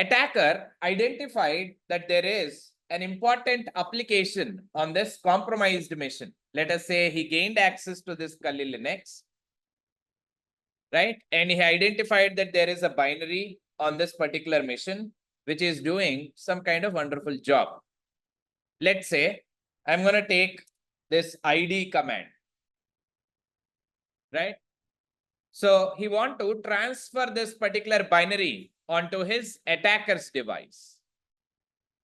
attacker identified that there is an important application on this compromised machine. Let us say he gained access to this Kali Linux, right? And he identified that there is a binary on this particular machine which is doing some kind of wonderful job. Let's say I'm going to take this ID command, right? So he want to transfer this particular binary onto his attacker's device.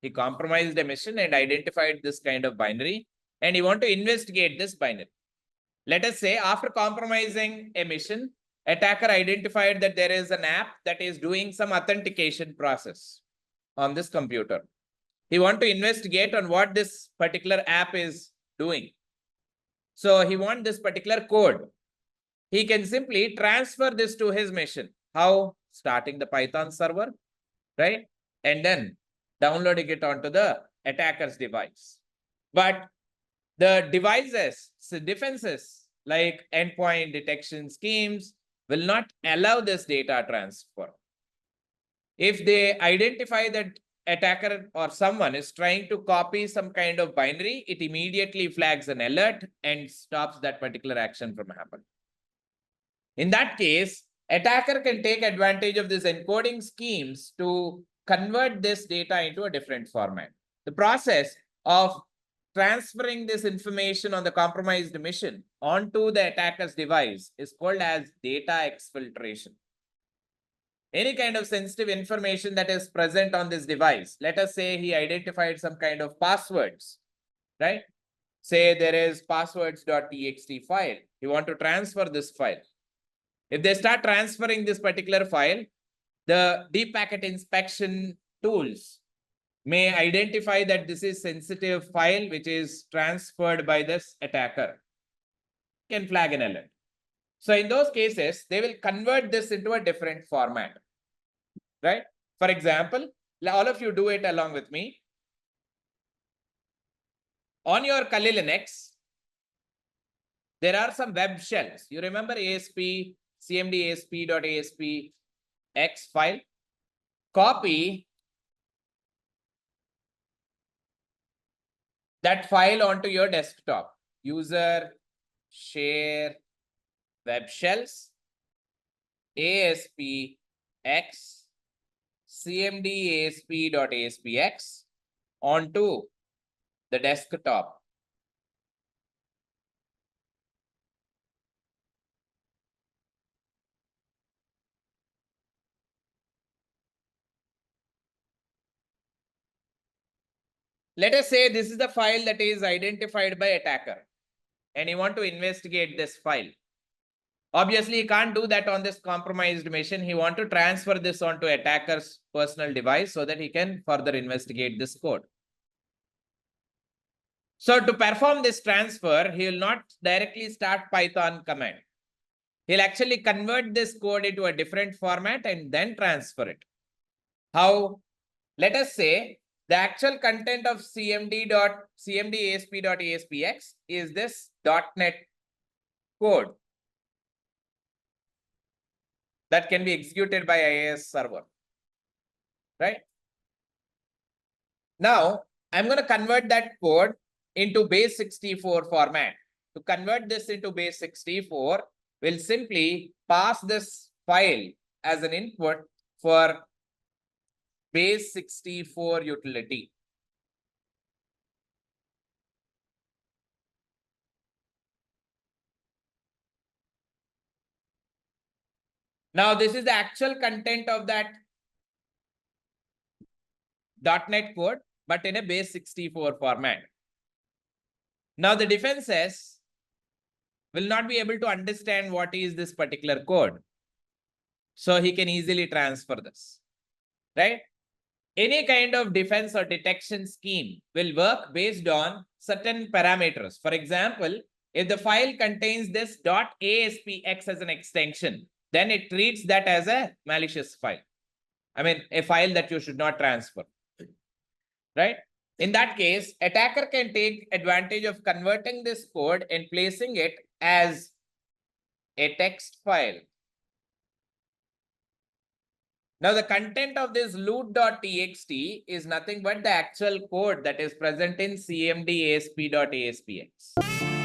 He compromised a machine and identified this kind of binary, and he want to investigate this binary. Let us say after compromising a machine, attacker identified that there is an app that is doing some authentication process on this computer. He want to investigate on what this particular app is doing. So he want this particular code. He can simply transfer this to his machine. How? Starting the Python server, right? And then downloading it onto the attacker's device. But the devices, so defenses like endpoint detection schemes will not allow this data transfer. If they identify that attacker or someone is trying to copy some kind of binary, it immediately flags an alert and stops that particular action from happening. In that case, attacker can take advantage of these encoding schemes to convert this data into a different format. The process of transferring this information on the compromised machine onto the attacker's device is called as data exfiltration. Any kind of sensitive information that is present on this device, let us say he identified some kind of passwords, right? Say there is passwords.txt file. You want to transfer this file. If they start transferring this particular file, the deep packet inspection tools may identify that this is sensitive file which is transferred by this attacker. Can flag an alert. So in those cases, they will convert this into a different format, right? For example, all of you do it along with me. On your Kali Linux, there are some web shells. You remember ASP, cmd asp.asp.x file? Copy that file onto your desktop. User share web shells ASPX cmd asp.aspx onto the desktop. Let us say this is the file that is identified by attacker and you want to investigate this file. Obviously, he can't do that on this compromised machine. He wants to transfer this onto attacker's personal device so that he can further investigate this code. So to perform this transfer, he will not directly start Python command. He'll actually convert this code into a different format and then transfer it. How? Let us say the actual content of cmd.asp.aspx is this .NET code that can be executed by IIS server, right? Now, I'm going to convert that code into base 64 format. To convert this into base 64, we'll simply pass this file as an input for base 64 utility. Now, this is the actual content of that .NET code, but in a base 64 format. Now, the defenses will not be able to understand what is this particular code. So he can easily transfer this, right? Any kind of defense or detection scheme will work based on certain parameters. For example, if the file contains this .aspx as an extension, then it treats that as a malicious file. I mean, a file that you should not transfer, right? In that case, attacker can take advantage of converting this code and placing it as a text file. Now, the content of this loot.txt is nothing but the actual code that is present in cmd asp.aspx.